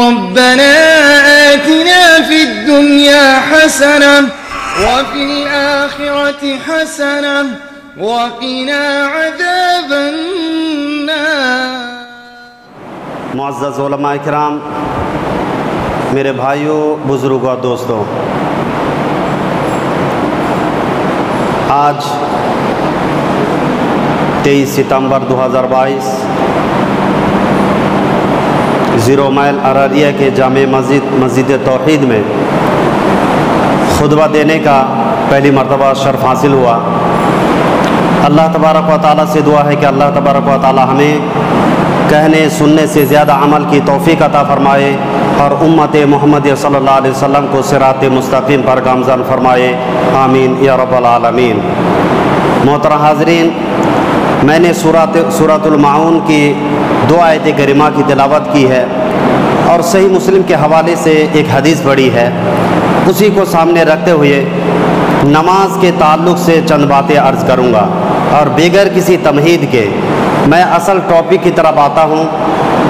ربنا آتنا في الدنيا حسنة وفي الآخرة حسنة وقنا عذاب النار۔ معزز علماء کرام، میرے بھائیوں، بزرگوں اور دوستوں، آج 23 ستمبر 2022 0 مائل ارریہ کے جامع مسجد توحید میں خطبہ دینے کا پہلی مرتبہ شرف حاصل ہوا۔ اللہ تبارک و تعالیٰ سے دعا ہے کہ اللہ تبارک و تعالیٰ ہمیں کہنے سننے سے زیادہ عمل کی توفیق عطا فرمائے اور امت محمد صلی اللہ علیہ وسلم کو صراط مستقیم پر گامزن فرمائے، آمین یا رب العالمین۔ محترم حاضرین، میں نے سورۃ المعون کی 2 آیت کریمہ کی تلاوت کی ہے اور صحیح مسلم کے حوالے سے ایک حدیث پڑھی ہے، اسی کو سامنے رکھتے ہوئے نماز کے تعلق سے چند باتیں عرض کروں گا اور بغیر کسی تمہید کے میں اصل ٹاپک کی طرف آتا ہوں،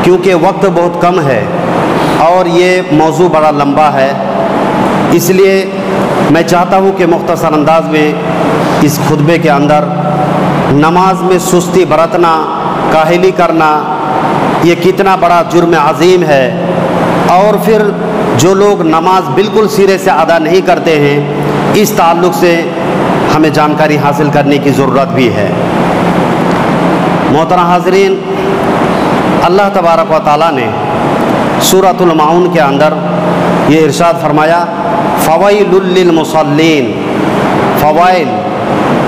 کیونکہ وقت بہت کم ہے اور یہ موضوع بڑا لمبا ہے، اس لیے میں چاہتا ہوں کہ مختصر انداز میں اس خطبے کے اندر نماز میں سستی برتنا، کاہلی کرنا، یہ کتنا بڑا جرم عظیم ہے، اور پھر جو لوگ نماز بالکل سرے سے ادا نہیں کرتے ہیں، اس تعلق سے ہمیں جانکاری حاصل کرنے کی ضرورت بھی ہے۔ محترم حاضرین، اللہ تبارک و تعالیٰ نے سورۃ المعون کے اندر یہ ارشاد فرمایا، فویل للمصلین۔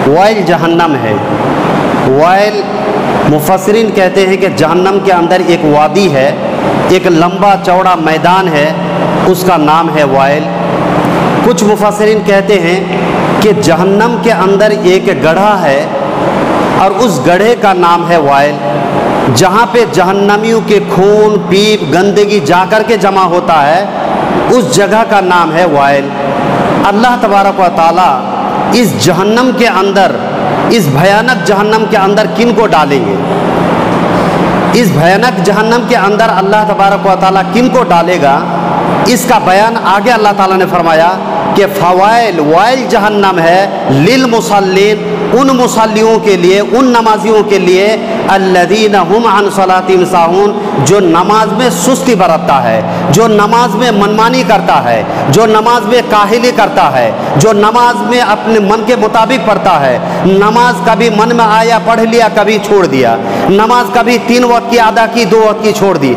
وائل جہنم ہے۔ وائل مفسرین کہتے ہیں کہ جہنم کے اندر ایک وادی ہے، ایک لمبا چوڑا میدان ہے، اس کا نام ہے وائل۔ کچھ مفسرین کہتے ہیں کہ جہنم کے اندر ایک گڑھا ہے اور اس گڑھے کا نام ہے وائل، جہاں پہ جہنمیوں کے خون پیپ گندگی جا کر کے جمع ہوتا ہے، اس جگہ کا نام ہے وائل۔ اللہ تبارک و تعالیٰ اس جہنم کے اندر، اس بھیانک جہنم کے اندر کن کو ڈالیں گے؟ اس بھیانک جہنم کے اندر اللہ تبارک و تعالیٰ کن کو ڈالے گا؟ اس کا بیان آگے اللہ تعالیٰ نے فرمایا کہ وائل جہنم ہے للمصلین، ان مصلیوں کے لیے، ان نمازیوں کے لیے، الذین هم عن صلاتهم ساہون، جو نماز میں سستی برتتا ہے، جو نماز میں منمانی کرتا ہے، جو نماز میں کاہلی کرتا ہے، جو نماز میں اپنے من کے مطابق پڑھتا ہے، نماز کبھی من میں آیا پڑھ لیا، کبھی چھوڑ دیا، نماز کبھی 3 وقت کی ادا کی، 2 وقت کی چھوڑ دی،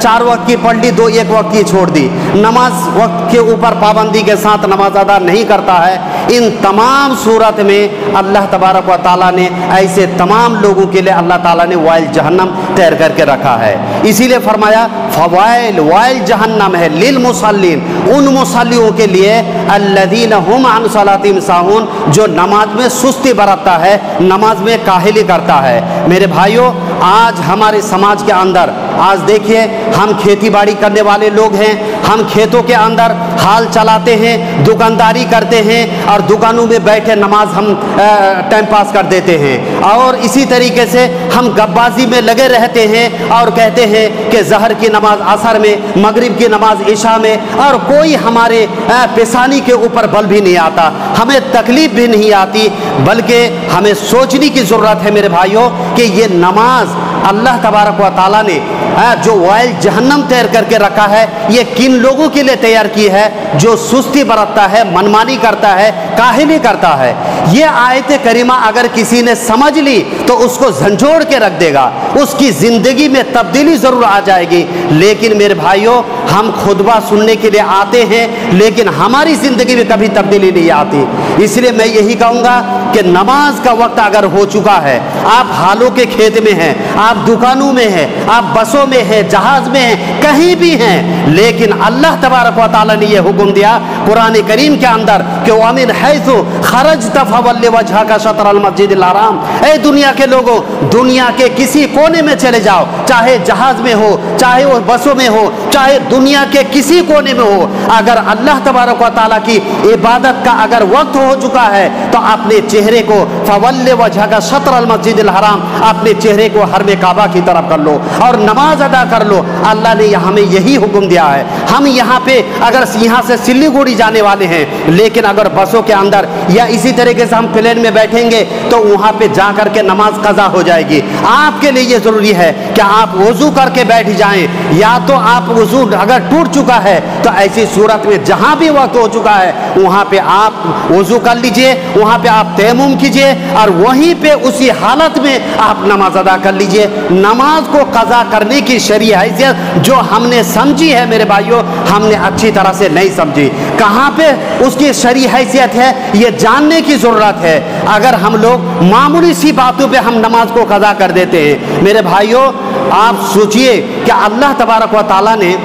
4 وقت کی پڑھ لی، 1 وقت کی چھوڑ دی، نماز وقت کے اوپر پابندی کے ساتھ نماز ادا نہیں کرتا ہے۔ ان تمام صورت میں اللہ تبارک و تعالیٰ نے ایسے تمام لوگوں کے لیے اللہ تعالیٰ نے وائل جہنم تیار کر کے رکھا ہے، اسی لیے فرمایا وائل جہنم ہے للمصلین، ان مصلیوں کے لیے، الذین هم عن صلاتهم ساہون، جو نماز میں سستی برتتا ہے، نماز میں کاہلی کرتا ہے۔ میرے بھائیوں، آج ہمارے سماج کے اندر، آج دیکھیے ہم کھیتی باڑی کرنے والے لوگ ہیں، ہم کھیتوں کے اندر حال چلاتے ہیں، دکانداری کرتے ہیں اور دکانوں میں بیٹھے نماز ہم ٹائم پاس کر دیتے ہیں، اور اسی طریقے سے ہم گپبازی میں لگے رہتے ہیں اور کہتے ہیں کہ ظہر کی نماز عصر میں، مغرب کی نماز عشاء میں، اور کوئی ہمارے پیشانی کے اوپر بل بھی نہیں آتا، ہمیں تکلیف بھی نہیں آتی، بلکہ ہمیں سوچنے کی ضرورت ہے میرے بھائیوں کہ یہ نماز اللہ تبارک و تعالیٰ نے جو وائل جہنم تیار کر کے رکھا ہے، یہ کن لوگوں کے لیے تیار کی ہے؟ جو سستی برتتا ہے، منمانی کرتا ہے، کاہلی کرتا ہے۔ یہ آیت کریمہ اگر کسی نے سمجھ لی تو اس کو جھنجھوڑ کے رکھ دے گا، اس کی زندگی میں تبدیلی ضرور آ جائے گی۔ لیکن میرے بھائیوں، ہم خطبہ سننے کے لیے آتے ہیں لیکن ہماری زندگی میں کبھی تبدیلی نہیں آتی۔ اس لیے میں یہی کہوں گا کہ نماز کا وقت اگر ہو چکا ہے، آپ حالوں کے کھیت میں ہیں، آپ دکانوں میں ہیں، آپ بسوں میں ہیں، جہاز میں ہیں، کہیں بھی ہیں، لیکن اللہ تبارک و تعالیٰ نے یہ حکم دیا قرآن کریم کے اندر کہ وَمِنْ حَيْثُ خَرَجْتَ فَوَلِّ وَجْهَكَ شَطْرَ الْمَسْجِدِ الْحَرَامِ، اے دنیا کے لوگوں، دنیا کے کسی कोने में चले जाओ, चाहे जहाज में हो, चाहे वो बसों में हो, चाहे दुनिया के किसी कोने में हो, अगर अल्लाह तबारक व तआला की इबादत का अगर वक्त हो चुका है तो अपने चेहरे को फवल्ले वजहका शत्रल मस्जिदिल हराम, अपने चेहरे को हरम काबा की तरफ कर लो और नमाज अदा कर लो। अल्लाह ने हमें यही हुक्म दिया है। हम यहाँ पे अगर यहाँ से सिल्लीगुड़ी जाने वाले हैं, लेकिन अगर बसों के अंदर या इसी तरीके से हम प्लेन में बैठेंगे तो वहाँ पे जा करके नमाज कज़ा हो जाएगी। आपके लिए ये ज़रूरी है कि आप वज़ू करके बैठ जाएं, या तो आप वज़ू अगर टूट चुका है तो ऐसी सूरत में जहाँ भी वक्त हो चुका है वहाँ पे आप वज़ू कर लीजिए, वहाँ पे आप तयम्मुम कीजिए और वहीं पे उसी हालत में आप नमाज अदा कर लीजिए। नमाज को कज़ा करने की शरई हैसियत जो हमने समझी है मेरे भाइयों, हमने अच्छी तरह से नहीं समझी। कहाँ पे उसकी शरई हैसियत है ये जानने की ज़रूरत है। अगर हम लोग मामूली सी बातों पे हम नमाज को कज़ा कर देते हैं मेरे भाइयों, आप सोचिए कि अल्लाह तबारक व तआला ने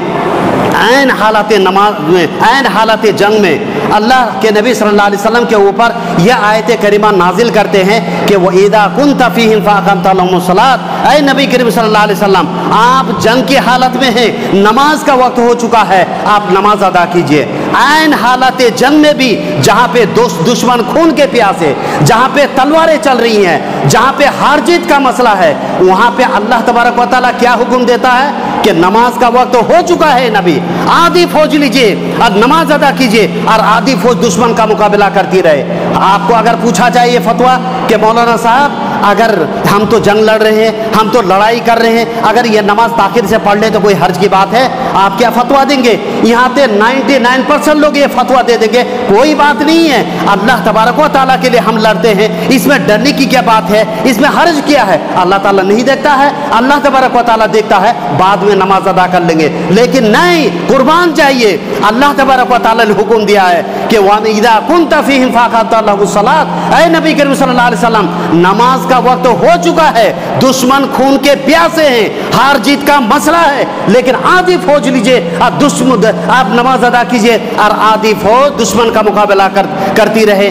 ऐन हालत नमाज में, ऐन हालत जंग में अल्लाह के नबी सल्लल्लाहु अलैहि वसल्लम के ऊपर यह आयत करीमा नाजिल करते हैं कि वो इदा कुन्ता फीहिम फ़अक़मता लहुमुस सलात, ऐ नबी करीम सल्लल्लाहु अलैहि वसल्लम आप जंग की हालत में हैं, नमाज का वक्त हो चुका है, आप नमाज अदा कीजिए। ऐन हालत जंग में भी जहाँ पे दुश्मन खून के प्यासे, जहाँ पे तलवारें चल रही हैं, जहाँ पे हार जीत का मसला है, वहाँ पे अल्लाह तबारक व तआला क्या हुक्म देता है कि नमाज का वक्त हो चुका है नबी, आधी फौज लीजिए और नमाज अदा कीजिए और आधी फौज दुश्मन का मुकाबला करती रहे। आपको अगर पूछा जाए ये फतवा कि मौलाना साहब अगर हम तो जंग लड़ रहे हैं, हम तो लड़ाई कर रहे हैं, अगर ये नमाज ताखिर से पढ़ ले तो कोई हर्ज की बात है, आप क्या फतवा देंगे? यहाँ पे 99% लोग ये फतवा दे देंगे कोई बात नहीं है, अल्लाह तबारक व तआला के लिए हम लड़ते हैं, इसमें डरने की क्या बात है, इसमें हर्ज क्या है? अल्लाह ताला नहीं देखता है, अल्लाह तबारक व तआला देखता है, बाद में नमाज अदा कर लेंगे। लेकिन नहीं, कुर्बान जाइए, अल्लाह तबारक व तआला ने हुक्म दिया है कि वइज़ा कुन्ता फ़ीहिम फ़अक़मता लहुमुस सलात, ऐ नबी करीम सल्लल्लाहु अलैहि वसल्लम नमाज का वक्त हो चुका है, दुश्मन खून के प्यासे हैं, हार जीत का मसला है, लेकिन आधी फौज लीजिए और दुश्मन आप नमाज अदा कीजिए और आधी फौज दुश्मन का मुकाबला करती रहे,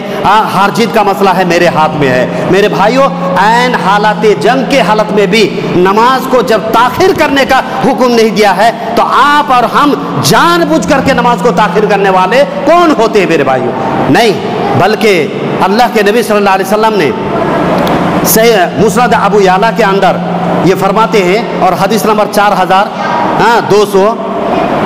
हार जीत का मसला है मेरे हाथ में है। मेरे भाइयों, ऐन हालत जंग के हालत में भी नमाज को जब ताखिर करने का हुक्म नहीं दिया है तो आप और हम जानबूझ करके नमाज को ताखिर करने वाले कौन होते हैं मेरे भाइयों? नहीं, बल्कि अल्लाह के नबी सल्लल्लाहु अलैहि वसल्लम ने मुस्नद अबू याला के अंदर ये फरमाते हैं, और हदीस नंबर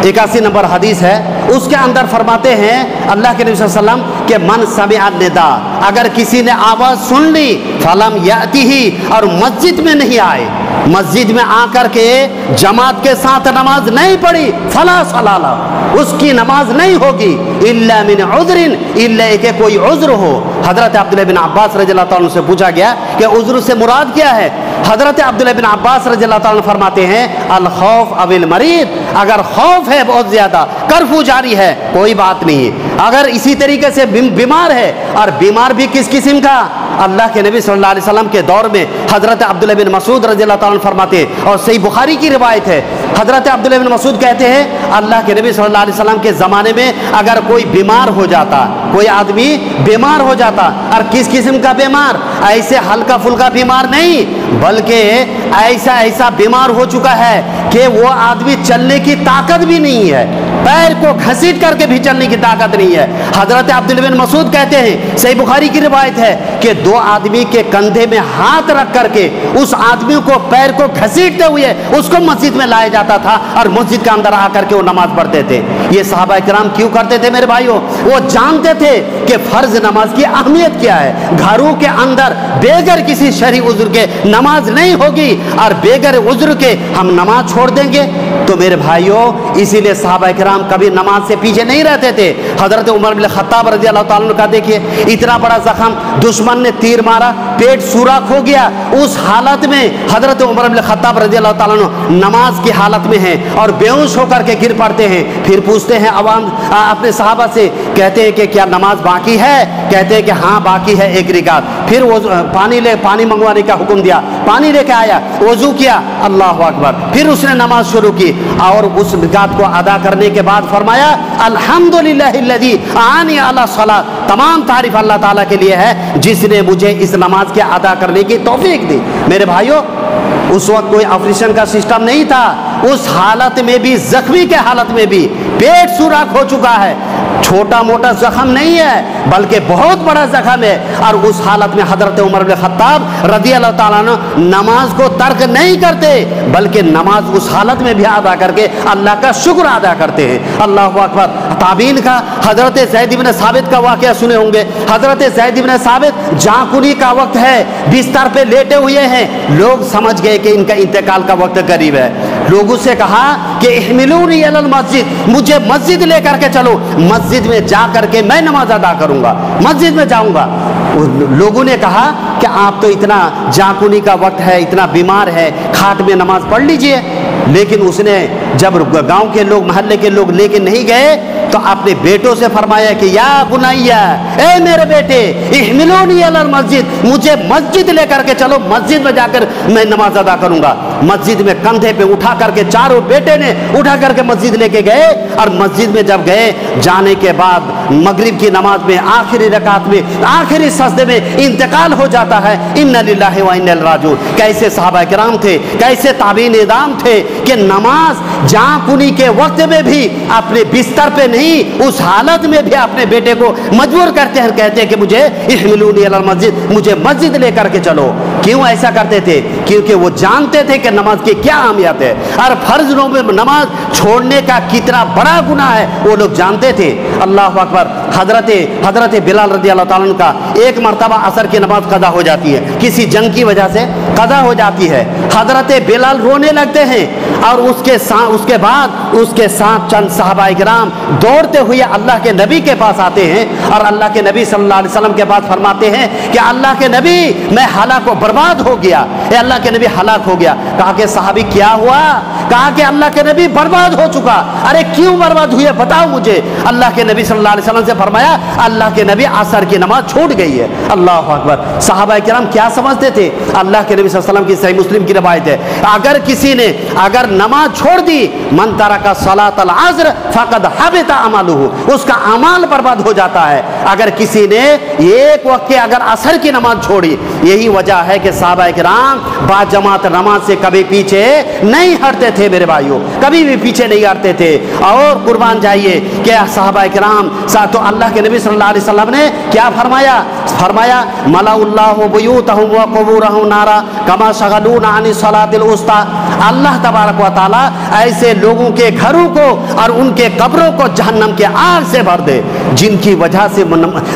4281 नंबर हदीस है, उसके अंदर फरमाते हैं अल्लाह के नबी सल्लल्लाहु अलैहि वसल्लम के मन समिअ निदा, अगर किसी ने आवाज़ सुन ली फलम यातिही, और मस्जिद में नहीं आए, मस्जिद में आकर के जमात के साथ नमाज नहीं पढ़ी, फला सलाला, उसकी नमाज नहीं होगी, इल्ला मिन उज़्रिन, इल्ला के कोई उज़्र हो। हज़रत अब्दुल्लाह बिन अब्बास रज़ियल्लाहु ताला से पूछा गया कि उज़्र से मुराद क्या है? हज़रत अब्दुल्लाह बिन अब्बास रज़ियल्लाहु ताला फरमाते हैं अल खौफ अविल मरीद, अगर खौफ है बहुत ज़्यादा, कर्फ्यू जारी है, कोई बात नहीं। अगर इसी तरीके से बीमार है, और बीमार भी किस किस्म का? अल्लाह के नबी सल्लल्लाहु अलैहि वसल्लम के दौर में हज़रत अब्दुल्लाह बिन मसूद रज़ियल्लाहु ताला फरमाते हैं, और सही बुखारी की रिवायत है, हज़रत अब्दुल्लाह बिन मसूद कहते हैं अल्लाह के नबी सल्लल्लाहु अलैहि वसल्लम के ज़माने में अगर कोई बीमार हो जाता, कोई आदमी बीमार हो जाता, और किस किस्म का बीमार? ऐसे हल्का फुल्का बीमार नहीं, बल्कि ऐसा बीमार हो चुका है कि वो आदमी चलने की ताकत भी नहीं है, पैर को घसीट करके भी चलने की ताकत नहीं है। हज़रत अब्दुल्लाह बिन मसूद कहते हैं, सही बुखारी की रिवायत है, कि दो आदमी के कंधे में हाथ रख करके उस आदमी को पैर को घसीटते हुए उसको मस्जिद में लाया जाता था, और मस्जिद के अंदर आकर के वो नमाज पढ़ते थे। ये सहाबा किराम क्यों करते थे मेरे भाइयों? वो जानते थे कि फर्ज नमाज की अहमियत क्या है, घरों के अंदर बेगर किसी शरई उज़्र के नमाज नहीं होगी, और बेगर उज़्र के हम नमाज छोड़ देंगे। तो मेरे भाइयों, इसीलिए सहाबा किराम कभी नमाज से पीछे नहीं रहते थे। हज़रत उमर बिन खत्ताब रज़ियल्लाहु ताला अन्हु का देखिए, इतना बड़ा जख्म, दुश्मन ने तीर मारा, पेट सुराख हो गया, उस हालत में हज़रत उमर बिन खत्ताब रज़ियल्लाहु ताला अन्हु नमाज की हालत में हैं और बेहोश होकर के गिर पड़ते हैं। फिर पूछते हैं अवाम अपने सहाबा से, कहते हैं कि क्या नमाज बाकी है? कहते हैं कि हाँ बाकी है एक रिकात। फिर वो पानी मंगवाने का हुक्म दिया, पानी लेके आया, वजू किया, अल्लाह अकबर, फिर उसने नमाज शुरू की, और उस रिकात को अदा करने के बाद फरमाया अल्हम्दुलिल्लाहिल्लज़ी आनी अला सलात, तमाम तारीफ अल्लाह ताला के लिए है जिसने मुझे इस नमाज के अदा करने की तौफीक दी। मेरे भाइयों, उस वक्त कोई ऑपरेशन का सिस्टम नहीं था। उस हालत में भी, जख्मी के हालत में भी, पेट सुराख हो चुका है, छोटा मोटा जख्म नहीं है बल्कि बहुत बड़ा जख्म है। और उस हालत में हजरत उमर बिन खत्ताब रज़ी अल्लाह ताला अन्हु नमाज को तर्क नहीं करते, बल्कि नमाज उस हालत में भी अदा करके अल्लाह का शुक्र अदा करते हैं। अल्लाहु अकबर। ताबीन का हजरत ज़ैद इब्न साबित का वाक़या सुने होंगे। हजरत ज़ैद इब्न साबित जाकुनी का वक्त है, बिस्तर पे लेटे हुए हैं, लोग समझ गए कि इनका इंतकाल का वक्त करीब है। लोगों से कहा कि इहमिलूनी अलल मस्जिद, मुझे मस्जिद लेकर के चलो, मस्जिद में जा करके मैं नमाज अदा करूंगा, मस्जिद में जाऊंगा। लोगों ने कहा कि आप तो इतना जाकुनी का वक्त है, इतना बीमार है, खाट में नमाज पढ़ लीजिए। लेकिन उसने जब गांव के लोग, महल्ले के लोग लेके नहीं गए तो अपने बेटों से फरमाया कि या बुनैया, ए मेरे बेटे, इहमिलूनी अलल मस्जिद, मुझे मस्जिद लेकर के चलो, मस्जिद में जाकर मैं नमाज अदा करूंगा। मस्जिद में कंधे पे उठा करके चारों बेटे ने उठा करके मस्जिद लेके गए। और मस्जिद में जब गए, जाने के बाद मगरिब की नमाज में आखिरी रकात में, आखिरी सजदे में इंतकाल हो जाता है। इन्ना लिल्लाहि व इन्ना इलैहि राजिऊन। कैसे सहाबा किराम थे, कैसे ताबीन निज़ाम थे कि नमाज जाकुनी के वक्त में भी अपने बिस्तर पे नहीं, उस हालत में भी अपने बेटे को मजबूर करते हैं, कहते हैं कि मुझे इहमिलूनी अलल मस्जिद, मुझे मस्जिद लेकर के चलो। क्यों ऐसा करते थे? क्योंकि वो जानते थे कि नमाज की क्या अहमियत है और फर्जों में नमाज छोड़ने का कितना बड़ा गुनाह है, वो लोग जानते थे। अल्लाह अकबर। हजरत बिलाल रज़ी अल्लाह ताला अन्हु का एक मरतबा असर की नमाज कदा हो जाती है, किसी जंग की वजह से कदा हो जाती है। हजरत बिलाल रोने लगते हैं और उसके बाद उसके साथ चंद सहाबाए किराम दौड़ते हुए अल्लाह के नबी के पास आते हैं और अल्लाह के नबी सल्लल्लाहु अलैहि वसल्लम के पास फरमाते हैं कि अल्लाह के नबी, मैं हलाक हो, बर्बाद हो गया। अल्लाह के नबी हलाक हो गया। कहा कि सहाबी क्या हुआ? कहा कि अल्लाह के नबी बर्बाद हो चुका। अरे क्यों बर्बाद हुए, बताओ मुझे। अल्लाह के नबी सल्लल्लाहु अलैहि वसल्लम से फरमाया, अल्लाह के नबी असर की नमाज छूट गई है। अल्लाह अकबर। सहाबा किराम क्या समझते थे? अल्लाह के नबी सल्लल्लाहु अलैहि वसल्लम की सही मुस्लिम की रिवायत है, अगर किसी ने अगर नमाज छोड़ दी, मन तरका सलातल अस्र फकद हबिता अमलुहु, उसका अमाल बर्बाद हो जाता है। अगर किसी ने एक वक्त के अगर असर की नमाज छोड़ी, यही वजह है कि सहाबा किराम बाजमात नमाज से कभी पीछे नहीं हटते थे मेरे भाइयों, कभी भी पीछे नहीं हटते थे। और कुर्बान जाइए कि सहाबा किराम तो अल्लाह के नबी सल्लल्लाहु अलैहि वसल्लम ने क्या फरमाया मलाउल्लाहु बुयूतहुम व कुबूरहुम नारा कमा शगलूना अन सलातिल उस्ता। अल्लाह तबारक व तआला ऐसे लोगों के घरों को और उनके कब्रों को जहन्नम के आग से भर दे जिनकी वजह से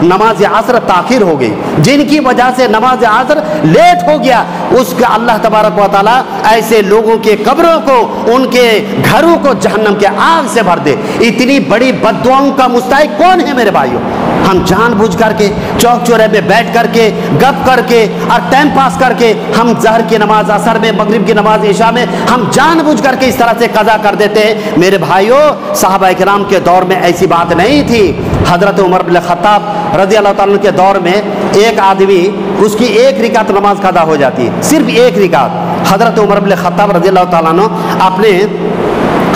नमाज असर ताखिर हो गई, जिनकी वजह से नमाज असर लेट हो गया, उसका अल्लाह तबारक व तआला ऐसे लोगों के कब्रों को, उनके घरों को जहन्नम के आग से भर दे। इतनी बड़ी बद्दुआओं का मुस्तहिक कौन है मेरे भाइयों? हम जानबूझ करके चौक चौराहे में बैठ करके गप करके और टाइम पास करके हम ज़हर की नमाज, असर में, मगरिब की नमाज, इशा में हम जानबूझ करके इस तरह से कज़ा कर देते हैं। मेरे भाइयों, सहाबा किराम के दौर में ऐसी बात नहीं थी। हजरत उमर बिन खत्ताब रज़ी अल्लाह ताला के दौर में एक आदमी, उसकी एक रिकात नमाज कज़ा हो जाती है, सिर्फ एक रिकात। हजरत उमर बिन खत्ताब रज़ी अल्लाह ताला अपने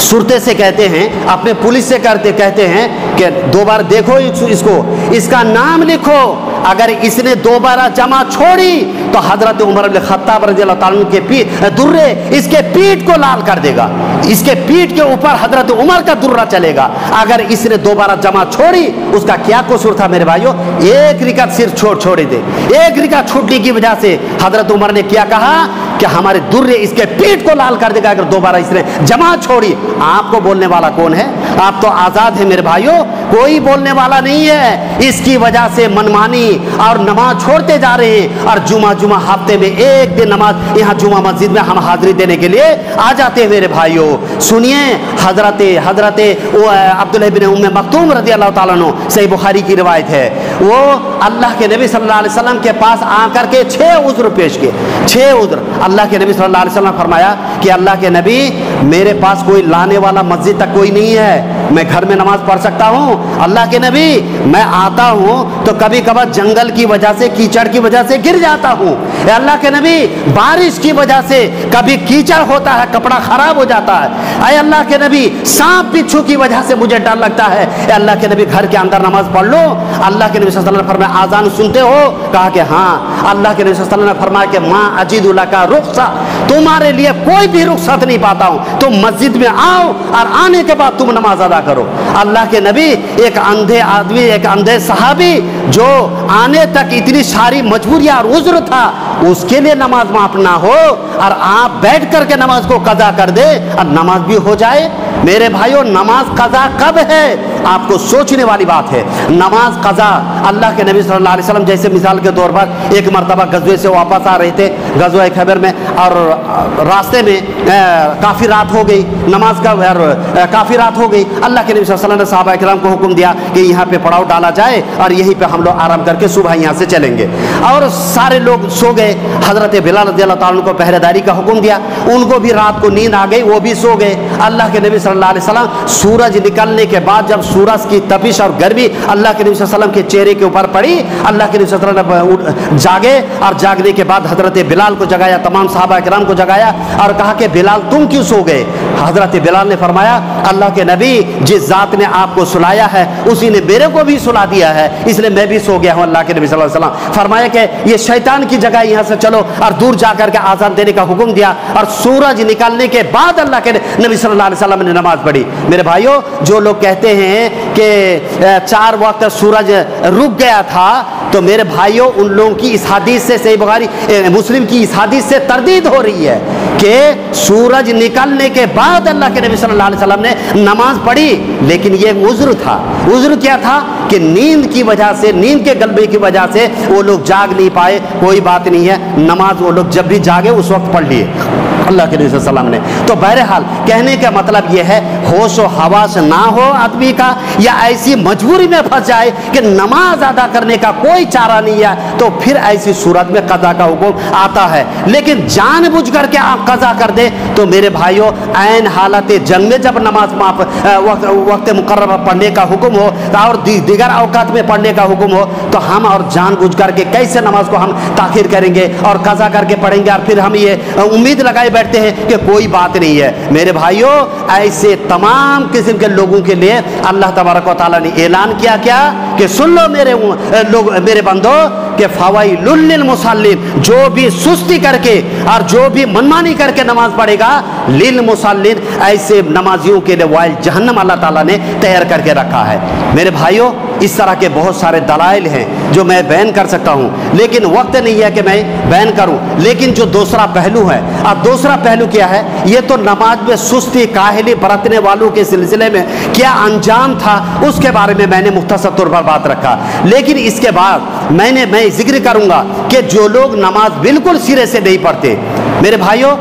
सुरते से कहते हैं, अपने पुलिस से कहते हैं कि दोबारा देखो इसको, इसका नाम लिखो, अगर इसने दोबारा जमा छोड़ी तो हजरत उमर बिन खत्ताब रज़ी अल्लाह ताला के दुर्रे इसके पीठ को लाल कर देगा, इसके पीठ के ऊपर हजरत उमर का दुर्रा चलेगा। अगर इसने दोबारा जमा छोड़ी, उसका क्या कसूर था मेरे भाइयों? एक रिकात सिर्फ छोड़ दे। एक रिकात छूटने की वजह से हजरत उमर ने क्या कहा कि हमारे दुर्रे इसके पीठ को लाल कर देगा अगर दोबारा इसने जमात छोड़ी। आपको बोलने वाला कौन है? आप तो आज़ाद है मेरे भाइयों, कोई बोलने वाला नहीं है। इसकी वजह से मनमानी और नमाज छोड़ते जा रहे हैं। और जुमा हफ्ते में एक दिन नमाज, यहाँ जुमा मस्जिद में हम हाजिरी देने के लिए आ जाते हैं मेरे भाइयों। सुनिए, हजरत अब्दुल्लाह इब्न उम्मे मक्तूम रज़ी अल्लाह ताला अन्हु, सही बुखारी की रिवायत है, वो अल्लाह के नबी सल्लल्लाहु अलैहि वसल्लम के पास आकर के 6 उज़्र पेश किए। 6 उज़्र। अल्लाह के नबी सल्लल्लाहु अलैहि वसल्लम फरमाया कि अल्लाह के नबी मेरे पास कोई लाने वाला मस्जिद तक कोई नहीं है, मैं घर में नमाज पढ़ सकता हूँ। अल्लाह के नबी, मैं आता हूँ तो कभी कभार जंगल की वजह से, कीचड़ की वजह से गिर जाता हूँ। अल्लाह के नबी, बारिश की वजह से कभी कीचड़ होता है, कपड़ा खराब हो जाता है। अरे अल्लाह के नबी, सांप बिच्छू की वजह से मुझे डर लगता है। अल्लाह के नबी, घर के अंदर नमाज पढ़ लो। अल्लाह के नबी सल्लल्लाहु अलैहि वसल्लम ने फरमाया, आजान सुनते हो? कहा कि हाँ। अल्लाह के नबी सल्लल्लाहु अलैहि वसल्लम ने फरमाया कि माँ अजीदु लका रुख्सा, तुम्हारे लिए कोई भी रुख्सत नहीं पाता हूँ, तुम मस्जिद में आओ और आने के बाद तुम नमाज अदा करो। अल्लाह के नबी, एक अंधे आदमी, एक अंधे सहाबी जो आने तक इतनी सारी मजबूरियां और उज्र था, उसके लिए नमाज माफ ना हो और आप बैठ करके नमाज को कज़ा कर दे और नमाज भी हो जाए। मेरे भाइयों, नमाज कज़ा कब है? आपको सोचने वाली बात है। नमाज कज़ा, अल्लाह के नबी सल्लल्लाहु अलैहि वसल्लम जैसे मिसाल के तौर पर एक मरतबा गज़वे से वापस आ रहे थे, गज़वा खैबर में, और रास्ते में काफ़ी रात हो गई, नमाज का काफ़ी रात हो गई। अल्लाह के नबी सल्लल्लाहु अलैहि वसल्लम ने सहाबा किराम को हुक्म दिया कि यहाँ पे पड़ाव डाला जाए और यहीं पे हम लोग आराम करके सुबह यहाँ से चलेंगे। और सारे लोग सो गए। हज़रत बिलाल रज़ियल्लाहु ताला को पहरेदारी का हुक्म दिया, उनको भी रात को नींद आ गई, वो भी सो गए। अल्लाह के नबी सल्लल्लाहु अलैहि वसल्लम, सूरज निकलने के बाद जब सूरज की तपिश और गर्मी अल्लाह के नबी सल्लल्लाहु अलैहि वसल्लम के चेहरे के ऊपर पड़ी, अल्लाह के नबी सल्लल्लाहु अलैहि वसल्लम जागे और जागने के बाद हज़रत बिलाल को जगाया, तमाम सहाबा किराम को जगाया और कहा कि बिलाल तुम क्यों सो गए? हज़रत बिलाल ने फरमाया, अल्लाह के नबी, जिस ज़ात ने आपको सुलाया है उसी ने मेरे को भी सुला दिया है, इसलिए मैं भी सो गया हूँ। अल्लाह के नबी सल्लल्लाहु अलैहि वसल्लम फरमाया कि ये शैतान की जगह, यहाँ से चलो, और दूर जा करके आज़ान देने का हुक्म दिया। और सूरज निकलने के बाद अल्लाह के नबी सल्लल्लाहु अलैहि वसल्लम ने नमाज पढ़ी। मेरे भाइयों, जो लोग कहते हैं कि 4 वक्त सूरज रुक गया था, तो मेरे भाइयों, उन लोगों की इस हदीस से, सही बुखारी मुस्लिम की इस हदीस से तरदीद हो रही है कि सूरज निकलने के बाद अल्लाह के नबी सल्लल्लाहु अलैहि वसल्लम ने नमाज पढ़ी। लेकिन ये उज़्र था। उज़्र क्या था? कि नींद की वजह से, नींद के गलबे की वजह से वो लोग जाग नहीं पाए। कोई बात नहीं है, नमाज वो लोग जब भी जागे उस वक्त पढ़ लिए अल्लाह के नबी सल्लल्लाहु अलैहि वसल्लम ने। तो बहरहाल कहने का मतलब यह है, होश व हवास ना हो आदमी का, या ऐसी मजबूरी में फंस जाए कि नमाज अदा करने का कोई चारा नहीं है, तो फिर ऐसी सूरत में कज़ा का हुक्म आता है। लेकिन जानबूझ करके आप कज़ा कर दे तो मेरे भाइयों, ऐन हालत जंग में जब नमाज माफ वक्त मुकर्रर पढ़ने का हुक्म हो और दीगर औकात में पढ़ने का हुक्म हो, तो हम और जानबूझ करके कैसे नमाज को हम ताखिर करेंगे और कज़ा करके पढ़ेंगे और फिर हम ये उम्मीद लगाए बैठते हैं कि कोई बात नहीं है। मेरे भाइयों, ऐसे तमाम किस्म के लोगों के लिए अल्लाह तबारक व तआला ने ऐलान किया क्या कि सुन लो मेरे लोग, मेरे बंदो, कि फ़वाइलुल लिल मुसल्लिन, जो भी सुस्ती करके और जो भी मनमानी करके नमाज पढ़ेगा, लिल मुसल्लिन, ऐसे नमाजियों के लिए वाइल जहन्नम अल्लाह ताला ने तैयार करके रखा है। मेरे भाइयों, इस तरह के बहुत सारे दलाइल हैं जो मैं बयान कर सकता हूँ, लेकिन वक्त नहीं है कि मैं बयान करूँ। लेकिन जो दूसरा पहलू है, अब दूसरा पहलू क्या है, ये तो नमाज में सुस्ती काहिली बरतने वालों के सिलसिले में क्या अंजाम था, उसके बारे में मैंने मुख्तसर तौर पर बात रखा। लेकिन इसके बाद मैं जिक्र करूँगा कि जो लोग नमाज बिल्कुल सिरे से नहीं पढ़ते, मेरे भाइयों,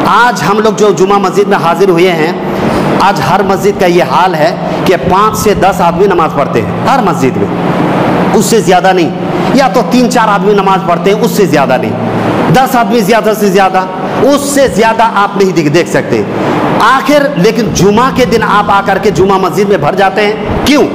आज हम लोग जो जुमा मस्जिद में हाजिर हुए हैं, आज हर मस्जिद का ये हाल है कि 5 से 10 आदमी नमाज पढ़ते हैं हर मस्जिद में, उससे ज़्यादा नहीं, या तो 3-4 आदमी नमाज पढ़ते हैं, उससे ज़्यादा नहीं। 10 आदमी ज़्यादा से ज़्यादा, उससे ज़्यादा आप नहीं देख सकते आखिर। लेकिन जुमा के दिन आप आकर के जुमा मस्जिद में भर जाते हैं, क्यों?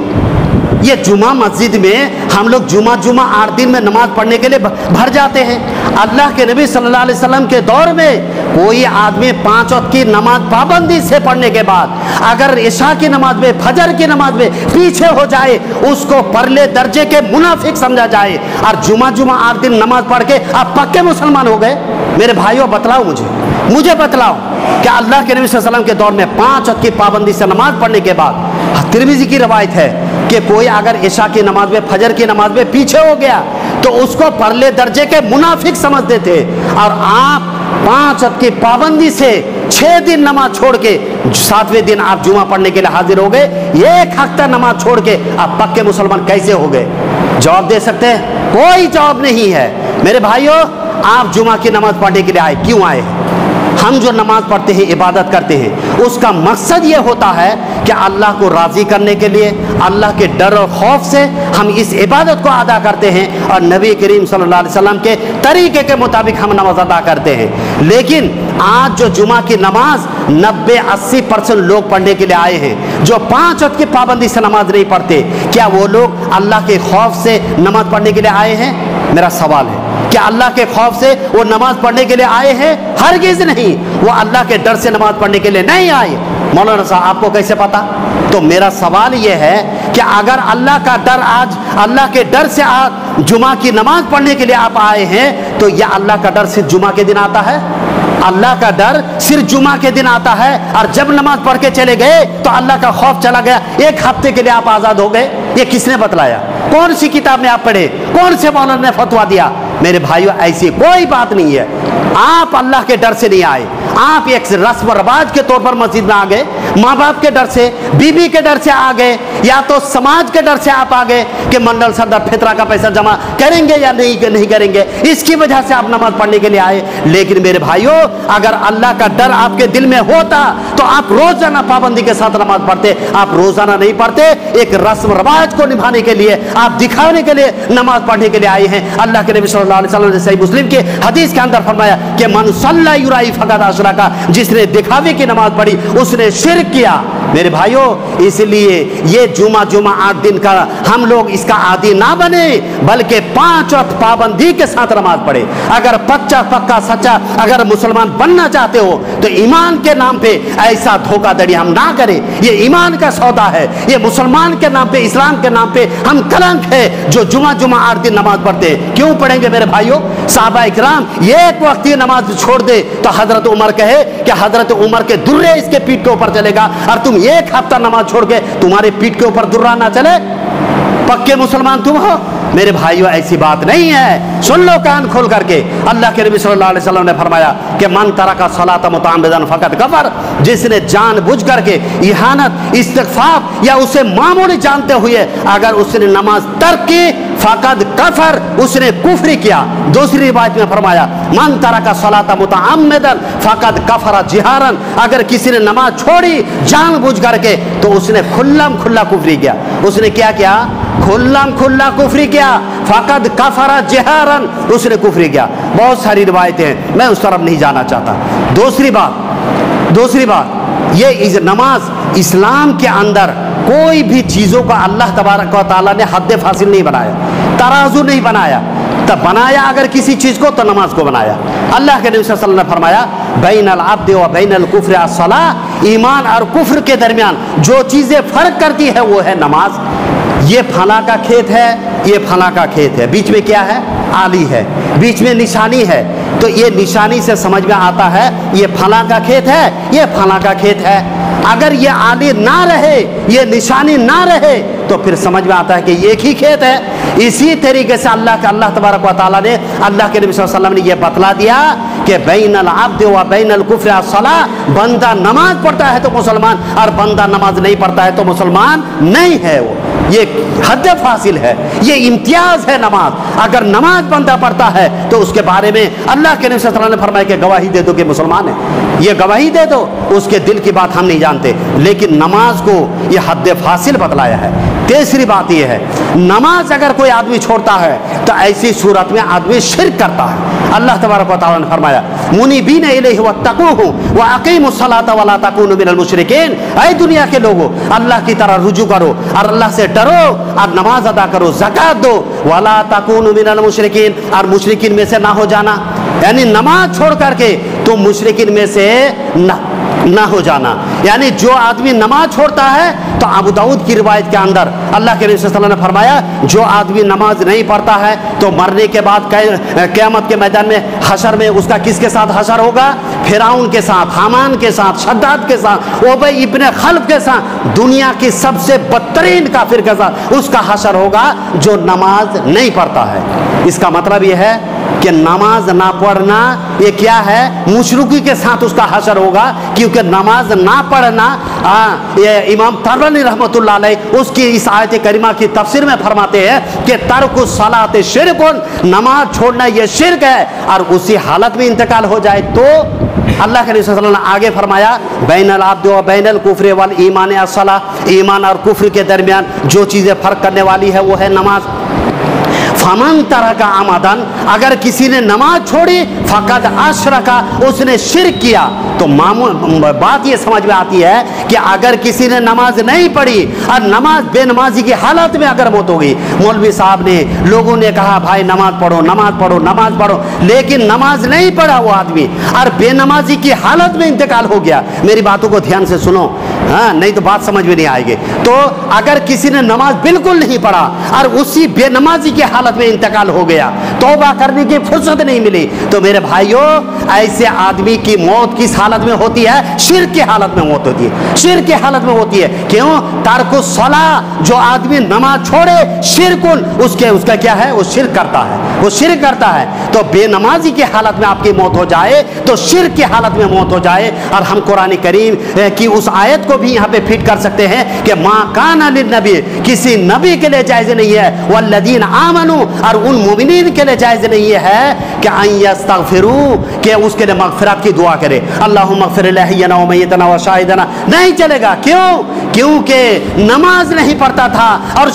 ये जुमा मस्जिद में हम लोग जुमा 8 दिन में नमाज पढ़ने के लिए भर जाते हैं। अल्लाह के नबी सल्लल्लाहु अलैहि वसल्लम के दौर में कोई आदमी 5 वक्त की नमाज पाबंदी से पढ़ने के बाद अगर इशा की नमाज में, फजर की नमाज में पीछे हो जाए, उसको परले दर्जे के मुनाफिक समझा जाए। और जुमा 8 दिन नमाज पढ़ के आप पक्के मुसलमान हो गए। मेरे भाइयों, बतलाओ, मुझे बतलाओ कि अल्लाह के नबी सल्लल्लाहु अलैहि वसल्लम के दौर में 5 वक्त की पाबंदी से नमाज पढ़ने के बाद, तिरमिज़ी की रवायत है कि कोई अगर इशा की नमाज में, फजर की नमाज में पीछे हो गया तो उसको परले दर्जे के मुनाफिक समझते थे। और आप 5 वक्त की पाबंदी से 6 दिन नमाज छोड़ के 7वें दिन आप जुमा पढ़ने के लिए हाजिर हो गए। 1 हफ्ता नमाज छोड़ के आप पक्के मुसलमान कैसे हो गए? जवाब दे सकते हैं? कोई जवाब नहीं है। मेरे भाइयों, आप जुमा की नमाज पढ़ने के लिए आए, क्यों आए? ہم جو نماز پڑھتے ہیں، عبادت کرتے ہیں، اس کا مقصد یہ ہوتا ہے کہ اللہ کو راضی کرنے کے لیے، اللہ کے ڈر اور خوف سے ہم اس عبادت کو ادا کرتے ہیں اور نبی کریم صلی اللہ علیہ وسلم کے طریقے کے مطابق ہم نماز ادا کرتے ہیں۔ لیکن آج جو جمعہ کی نماز 90-80% لوگ پڑھنے کے لیے آئے ہیں، جو 5 وقت کی پابندی سے نماز نہیں پڑھتے، کیا وہ لوگ اللہ کے خوف سے نماز پڑھنے کے لیے آئے ہیں؟ میرا سوال ہے، کیا اللہ کے خوف سے وہ نماز پڑھنے کے لیے آئے ہیں؟ ہرگز نہیں، وہ اللہ کے ڈر سے نماز پڑھنے کے لیے نہیں آئے۔ مولانا صاحب آپ کو کیسے پتا؟ تو میرا سوال یہ ہے کہ اگر اللہ کا ڈر، آج اللہ کے ڈر سے آج جمعہ کی نماز پڑھنے کے لیے آپ آئے ہیں، تو یہ اللہ کا ڈر صرف جمعہ کے دن آتا ہے؟ اللہ کا ڈر صرف جمعہ کے دن آتا ہے، اور جب نماز پڑھ کے چلے گئے تو اللہ کا خوف چلا گیا، 1 ہفتے کے لیے آپ آزاد ہو گئے؟ یہ کس نے بتلایا؟ کون سی کتاب میں آپ پڑھے؟ کون سے مولانا نے فتویٰ دیا؟ میرے بھائیو، ایسی کوئی بات نہیں ہے۔ آپ اللہ کے ڈر سے نہیں آئے، آپ ایک رسم و رواج کے طور پر مسجد میں آ گئے، ماں باپ کے ڈر سے، بیوی کے ڈر سے آ گئے، یا تو سماج کے ڈر سے آپ آ گئے کہ منڈل صدر فطرہ کا پیسہ جمع کریں گے یا نہیں کریں گے، اس کی وجہ سے آپ نماز پڑھنے کے لیے آئے۔ لیکن میرے بھائیو، اگر اللہ کا ڈر آپ کے دل میں ہوتا تو آپ روزانہ پابندی کے ساتھ نماز پڑھتے۔ آپ روزانہ نہیں پڑھتے، ایک رسم و رواج کو نبھانے کے لیے، آپ دکھانے کے لیے نماز پڑھنے کے لیے آئے ہیں۔ اللہ کے نبی صلی اللہ علیہ وسلم نے صحیح مسلم کی حدیث کے اندر فرمایا کہ من صلی یرائی فقد اشرک، جس نے دکھاوے کی نماز پڑھی اس نے شرک کیا۔ میرے بھائیو، اس لیے یہ جمعہ 8 دن کا ہم لوگ اس کا عادی نہ بنے، بلکہ 5 وقت پابندی کے ساتھ نماز پڑھے۔ اگر پکا سچا اگر مسلمان بننا چاہتے ہو تو ایمان کے نام پہ ایسا دھوکہ دڑی ہم نہ کریں۔ یہ ایمان کا سودا ہے، یہ مسلمان کے نام پہ، اسلام کے نام پہ ہم کلنک ہے جو جمعہ 8 دن نماز پڑھتے ہیں۔ کیوں پڑھیں گے میرے بھائیو؟ صحابہ اکرام ایک وقت یہ نماز چھوڑ دے تو حضرت عمر کہے کہ حضرت عمر کے درے اس کے پیٹ کے اوپر چلے گا، اور تم 1 ہفتہ نماز چھوڑ کے تمہارے پیٹ کے اوپر درہ نہ چلے؟ پکے مسلمان تم ہو؟ میرے بھائیو، ایسی بات نہیں ہے۔ سن لو کان کھول کر کے، اللہ کے نبی صلی اللہ علیہ وسلم نے فرمایا کہ من ترک الصلاۃ متعمدا فقد کفر، جس نے جان بوجھ کر کے اہانت، استخفاف یا اسے معمولی جانتے ہوئے اگر اس نے نماز ترک کی فقد کفر، اس نے کفر کیا۔ دوسری روایت میں فرمایا من ترک الصلاۃ متعمدا فقد کفر جہارا، اگر کسی نے نماز چھوڑی جان بوجھ کر کے تو اس نے کھلم کھلا کفر کیا۔ اس نے کیا کیا؟ کھلم کھلا کفر کیا۔ فقد کفر جہارا، اس نے کفر کیا۔ بہت ساری روایتیں ہیں، میں اس طرف نہیں جانا چاہتا۔ دوسری بات یہ نماز، اسلام کے اندر کوئی بھی چیزوں کا اللہ تبارک و تعالیٰ نے حد فاصل نہیں بنایا، ترازو نہیں بنایا۔ تب بنایا اگر کسی چیز کو تو نماز کو بنایا۔ اللہ کے نبی صلی اللہ علیہ وسلم نے فرمایا بین العبد و بین الکفر الصلاۃ، ایمان اور کفر کے درمیان جو چیزیں فرق کرتی ہے وہ ہے نماز۔ یہ فلاں کا کھیت ہے، یہ فلاں کا کھیت ہے، بیچ میں کیا ہے؟ آلی ہے، بیچ میں نشانی ہے، تو یہ نشانی سے سمجھ میں آتا ہے یہ فلاں کا کھیت ہے، یہ فلاں کا کھیت ہے۔ اگر یہ آلی نہ رہے، یہ نشانی نہ رہے، تو پھر سمجھ میں آتا ہے کہ یہ ایک ہی کھیت ہے۔ اسی طریقے سے اللہ تبارک و تعالیٰ نے، اللہ کے نبی صلی اللہ علیہ وسلم نے یہ بتلا دیا کہ بین العبد و بین الکفر الصلاۃ، بندہ نماز پڑھتا ہے تو مسلمان، اور بندہ نماز نہیں پڑھتا ہے تو مسلمان نہیں ہے۔ وہ یہ حد فاصل ہے، یہ امتیاز ہے نماز۔ اگر نماز بندہ پڑھتا ہے تو اس کے بارے میں اللہ کے نبی صلی اللہ علیہ وسلم نے فرمایا کہ گواہی دے دو کہ مسلمان ہے، یہ گواہی دے دو۔ اس کے دل کی بات ہم نہیں جانتے، لیکن نماز کو یہ حد فاصل بتلایا ہے۔ تیسری بات یہ ہے، نماز اگر کوئی آدمی چھوڑتا ہے تو ایسی صورت میں آدمی شرک کرتا ہے۔ اللہ تبارک و تعالیٰ نے فرمایا منیبین الیہ واتقوہ واقیموا الصلاۃ ولا تکونوا من المشرکین، اے دنیا کے لوگوں، اللہ کی طرح رجوع کرو اور اللہ سے ڈرو اور نماز ادا کرو، زکات دو، ولا تکونوا من المشرکین، اور مشرکین میں سے نہ ہو جانا، یعنی نماز چھوڑ کر کے تم مشرکین میں سے نہ ہو جانا۔ یعنی جو آدمی نماز چھوڑتا ہے، تو ابو داؤد کی روایت کے اندر اللہ کے نبی صلی اللہ علیہ وسلم نے فرمایا جو آدمی نماز نہیں پڑھتا ہے تو مرنے کے بعد قیامت کے میدان میں حشر میں اس کا کس کے ساتھ حشر ہوگا؟ فرعون کے ساتھ، حامان کے ساتھ، شداد کے ساتھ، ابی ابن خلف کے ساتھ، دنیا کی سب سے بدترین کافر کے ساتھ اس کا حشر ہوگا جو نماز نہیں پڑھتا ہے۔ اس کا مطلب یہ ہے کہ نماز نہ پڑھنا یہ کیا ہے؟ مشرکی کے ساتھ اس کا حشر ہوگا، کیونکہ نماز نہ پڑھنا یہ امام طبرانی رحمۃ اللہ علیہ اس کی اس آیت کریمہ کی تفسیر میں فرماتے ہیں کہ ترک الصلاۃ شرک، نماز چھوڑنا یہ شرک ہے، اور اسی حالت میں انتقال ہو جائے تو اللہ کے نبی صلی اللہ علیہ وسلم نے آگے فرمایا بین العبد و بین الکفر والایمان الصلاۃ، ایمان اور کفر کے درمیان جو چیزیں فرق کرنے والی ہے وہ ہے نماز۔ فمن ترک عمدن، اگر کسی نے نماز چھوڑی فقد اشرکا، اس نے شرک کیا۔ تو بات یہ سمجھ میں آتی ہے کہ اگر کسی نے نماز نہیں پڑھی اور نماز بے نمازی کی حالت میں اگر موت ہو گئی، مولوی صاحب نے لوگوں نے کہا بھائی نماز پڑھو نماز پڑھو نماز پڑھو، لیکن نماز نہیں پڑھا وہ آدمی اور بے نمازی کی حالت میں انتقال ہو گیا۔ میری باتوں کو دھیان سے سنو، ہاں نہیں تو بات سمجھ میں نہیں آئے گی۔ تو اگر کسی نے نماز بالکل نہیں پڑھا اور اسی بے نمازی کی حالت میں انتقال ہو گیا، توبہ کرنے کی فرصت نہیں ملی، تو میرے بھائیوں ایسے آدمی کی موت کس حالت میں ہوتی ہے؟ شرک کی حالت میں موت ہوتی ہے، شرک کی حالت میں ہوتی ہے۔ کیوں؟ ترک الصلاۃ، جو آدمی نماز چھوڑے شرکن، اس کا کیا ہے؟ وہ شرک کرتا ہے، وہ شرک کرتا ہے۔ تو بے نمازی کی حالت میں آپ کی موت ہو جائے تو شرک کی حالت میں موت ہو جائے، اور ہم قرآن کریم کی اس آیت کو بھی یہاں پہ فٹ کر سکتے ہیں کہ ما کان للنبی، کسی نبی کے لیے جائز نہیں ہے، والذین آمنوا، اور ان مومنین کے لیے جائز نہیں ہے کہ ان یستغفروا، کہ اس کے لیے مغفرت کی دعا کرے، اللہم اغفر لحینا و میتنا و شاہدنا، نہیں چلے گا۔ کیوں؟ کیونکہ نماز نہیں پڑھتا تھا اور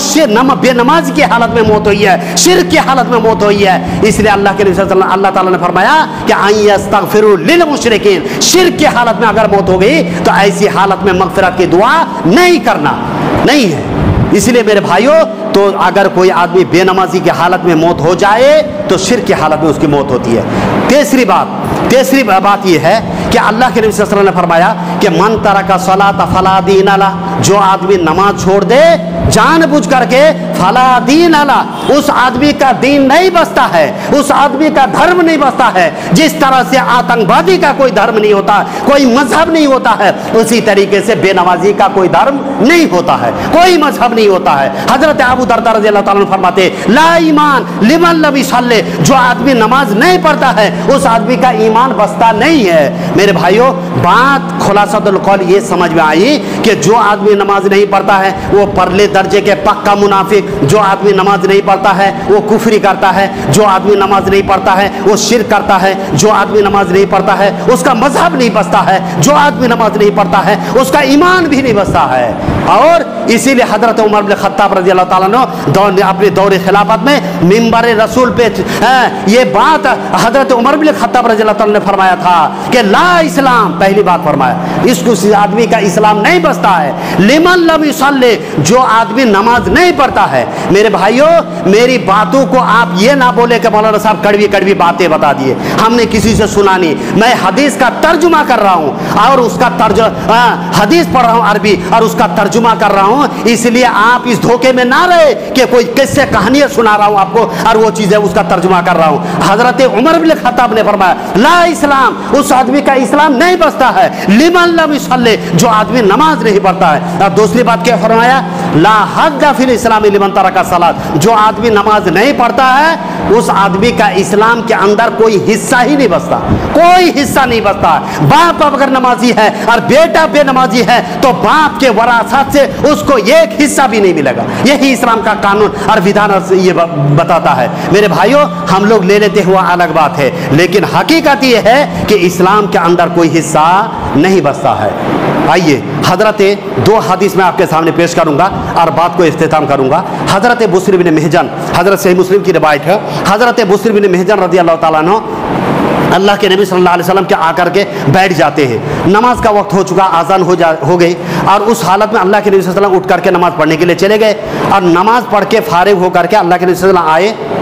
بے نماز کی حالت میں موت ہوئی ہے، شرک کی حالت میں موت ہوئی ہے۔ اس لیے اللہ کے نبی صلی اللہ علیہ وسلم، اللہ تعالیٰ نے فرمایا کہ ان یستغفروا للمشرکین، شرک کی حالت میں اگر موت ہو گئی تو ایسی حالت میں مغفرت کی دعا نہیں کرنا، نہیں ہے۔ اس لیے میرے بھائیوں، تو اگر کوئی آدمی بے نمازی کی حالت میں موت ہو جائے تو شرک کی حالت میں اس کی موت ہوتی ہے۔ تیسری بات یہ ہے کہ اللہ کے نبی صلی اللہ علیہ وسلم نے فرمایا کہ من ترک الصلاۃ فلا دین لہ، جو آدمی نماز چھوڑ دے جان بوجھ کر کے، فلا دین لہ، اس آدمی کا دین نہیں بستا ہے، اس آدمی کا دھرم نہیں بستا ہے۔ جس طرح سے آتنکوادی کا کوئی دھرم نہیں ہوتا، کوئی مذہب نہیں ہوتا ہے، اسی طریقے سے بے نمازی کا کوئی دھرم نہیں ہوتا ہے، کوئی مذہب نہیں ہوتا ہے۔ حضرت ابو درداء رضی اللہ تعالیٰ عنہ فرماتے لا ایمان لمن لم یصلی، جو آدمی نماز نہیں پڑھتا ہے اس آدمی کا ایمان بستا نہیں ہے۔ میرے بھائیوں، بات خلاصۃ القول یہ سمجھ میں آئی کہ جو آدمی نماز نہیں پڑھتا ہے وہ پرلے درجے کے پکا منافق، جو آدمی نماز نہیں پڑھتا ہے وہ کفری کرتا ہے، جو آدمی نماز نہیں پڑھتا ہے وہ شرک کرتا ہے، جو آدمی نماز نہیں پڑھتا ہے اس کا مذہب نہیں بستا ہے، جو آدمی نماز نہیں پڑھتا ہے اس کا ایمان بھی نہیں بستا ہے۔ اور اسی لیے حضرت عمر بن خطاب رضی اللہ تعالیٰ عنہ اپنے دور خلافت میں منبر رسول پہ یہ بات حضرت عمر بن خطاب رضی اللہ تعالیٰ نے فرمایا تھا کہ لا اسلام، پہلی بات فرمایا اس کو آدمی کا اسلام نہیں بستا ہے، لمن لم یصلی، جو آدمی نماز نہیں پڑھتا ہے۔ میرے بھائیوں، میری باتوں کو آپ یہ نہ بولے کہ مولانا صاحب کڑوی کڑوی باتیں بتا دیے، ہم نے کسی سے سنا نہیں، میں حدیث کا ترجمہ کر رہا ہوں اور اس کا حدیث پڑھ رہا ہوں عربی اور اس کا ترجمہ کر رہا ہوں، اس لیے آپ اس دھوکے میں نہ رہے کہ کوئی قصے کہانیاں سنا رہا ہوں آپ کو اور وہ چیزیں اس کا ترجمہ کر رہا ہوں۔ حضرت عمر بن خطاب نے فرمایا لا اسلام، اس آدمی کا اسلام نہیں بستا ہے، لمن لم یصلی، جو آدمی نماز نہیں پڑھتا ہے۔ اب دوسری بات کیا فرمایا؟ لا حظ فی الاسلام لمن ترک الصلاۃ، جو آدمی نماز نہیں پڑھتا ہے اس آدمی کا اسلام کے اندر کوئی حصہ ہی نہیں بستا، کوئی حصہ نہیں بستا۔ باپ اگر نمازی ہے اور بیٹا بے نمازی ہے تو باپ کے وراثت سے اس کو ایک حصہ بھی نہیں ملے گا۔ یہی اسلام کا قانون اور ویدھان یہ بتاتا ہے۔ میرے بھائیوں، ہم لوگ لے لیتے ہوا الگ بات ہے، لیکن حقیقت یہ ہے کہ اسلام کے اندر کوئی حصہ نہیں بستا ہے۔ آئیے حضرت دو حدیث میں آپ کے سامنے پیش کروں گا اور بات کو اختتام کروں گا۔ حضرت بصری بن محجن، حضرت صحیح مسلم کی روایت ہے، حضرت بصری بن محجن رضی اللہ تعالیٰ عنہ اللہ کے نبی صلی اللہ علیہ وسلم کے آ کر کے بیٹھ جاتے ہیں، نماز کا وقت ہو چکا، آذان ہو گئی، اور اس حالت میں اللہ کے نبی صلی اللہ علیہ وسلم اٹھ کر کے نماز پڑھنے کے لیے چلے گئے، اور نماز پڑھ کے فارغ ہو کر کے اللہ کے نبی صلی اللہ علیہ وسلم آئے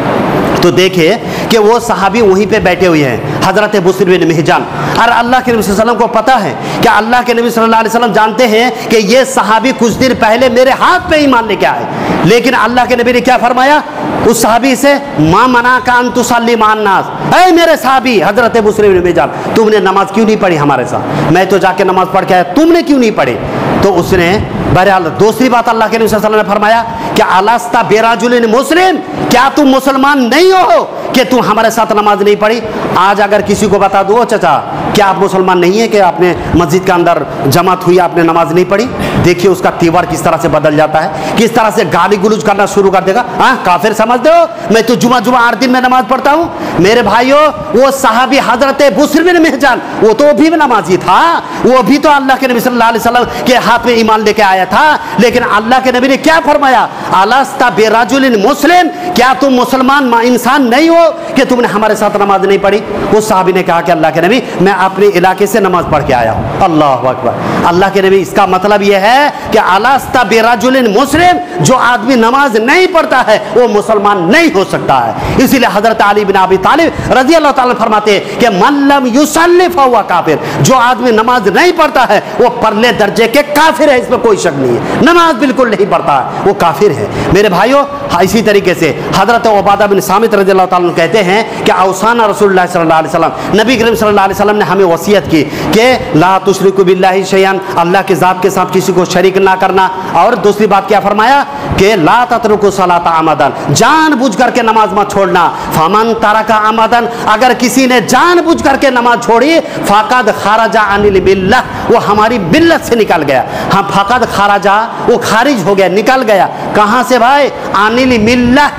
تو دیکھے کہ وہ صحابی وہیں پہ بیٹھے ہوئے ہیں، حضرت بصری بن محجن، اور اللہ کے نبی صلی اللہ علیہ وسلم کو پتہ ہے کہ اللہ کے نبی صلی اللہ علیہ وسلم جانتے ہیں کہ یہ صحابی کچھ دن پہلے میرے ہاتھ پہ ایمان لے کے آئے، لیکن اللہ کے نبی نے کیا فرمایا اس صحابی سے؟ ما منعک ان تصلی مع الناس، اے میرے صحابی حضرت بصری بن محجن، تم نے نماز کیوں نہیں پڑھی ہمارے ساتھ؟ میں تو جا کے نماز پڑھ کے آیا، تم نے کیوں نہیں پڑھی؟ تو اس نے बहरहाल दूसरी बात अल्लाह के नबी सल्लल्लाहु अलैहि वसल्लम ने फरमाया कि अलस्ता बिरजुलिन मुस्लिम, क्या तुम मुसलमान नहीं हो कि तुम हमारे साथ नमाज नहीं पढ़ी? आज अगर किसी को बता दो चाचा क्या आप मुसलमान नहीं है कि आपने मस्जिद के अंदर जमात हुई आपने नमाज नहीं पढ़ी, देखिए उसका तीवर किस तरह से बदल जाता है, किस तरह से गाली गुलूज करना शुरू कर देगा। हाँ काफिर समझ दो, मैं तो जुमा 8 दिन में नमाज पढ़ता हूँ। मेरे भाइयों वो सहाबी हजरत बुस्र बिन मेहजान वो तो भी नमाजी था, वो भी तो अल्लाह के नबी सल्लल्लाहु अलैहि वसल्लम के हाथ में ईमान लेके आया था, लेकिन अल्लाह के नबी ने क्या फरमाया? अलस्ता बिरजुलिन मुस्लिम, क्या तुम मुसलमान इंसान नहीं हो कि तुमने हमारे साथ नमाज नहीं पढ़ी? उस साहबी ने कहा कि अल्लाह के नबी मैं अपने इलाके से नमाज पढ़ के आया हूँ। अल्लाह अकबर। अल्लाह के नबी इसका मतलब यह है कि अलस्ता बिरजुलिन मुस्लिम, जो आदमी नमाज नहीं पढ़ता है वो मुसलमान नहीं हो सकता है। इसीलिए हजरत अली बिन अबी तालिब रजी अल्लाह ताला फरमाते हैं कि मन लम युसल्ली फहुवा काफिर, जो आदमी नमाज नहीं पढ़ता है वो परले दर्जे के काफिर है, इसमें कोई शक नहीं है। नमाज बिल्कुल नहीं पढ़ता है वो काफिर है। मेरे भाइयों इसी तरीके से हजरत उबादा बिन सामित रजी अल्लाह ताला कहते हैं कि औसाना रसूलुल्लाह सल्लल्लाहु अलैहि वसल्लम, नबी करीम सल्लल्लाहु अलैहि वसल्लम ने हमें वसीयत की कि ला तुशरिकु बिल्लाहि शैअन, अल्लाह के ज़ात के साथ किसी को शरीक ना करना। और दूसरी बात क्या फरमाया कि ला ततरुकु सलाता अमदन, जानबूझ करके नमाज मत छोड़ना। फमन तरका अमदन, अगर किसी ने जानबूझ करके नमाज छोड़ी, फ़क़द खरजा अनिल मिल्लह, वो हमारी मिल्लत से निकल गया। हम फ़क़द खरजा, वो खारिज हो गया, निकल गया। कहाँ से भाई? अनिल मिल्लह,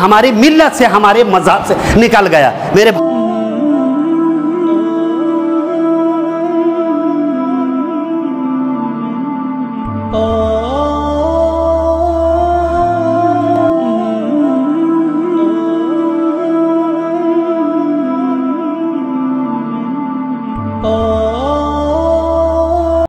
हमारी मिल्लत से, हमारे मज़हब से निकल गया। मेरे Oh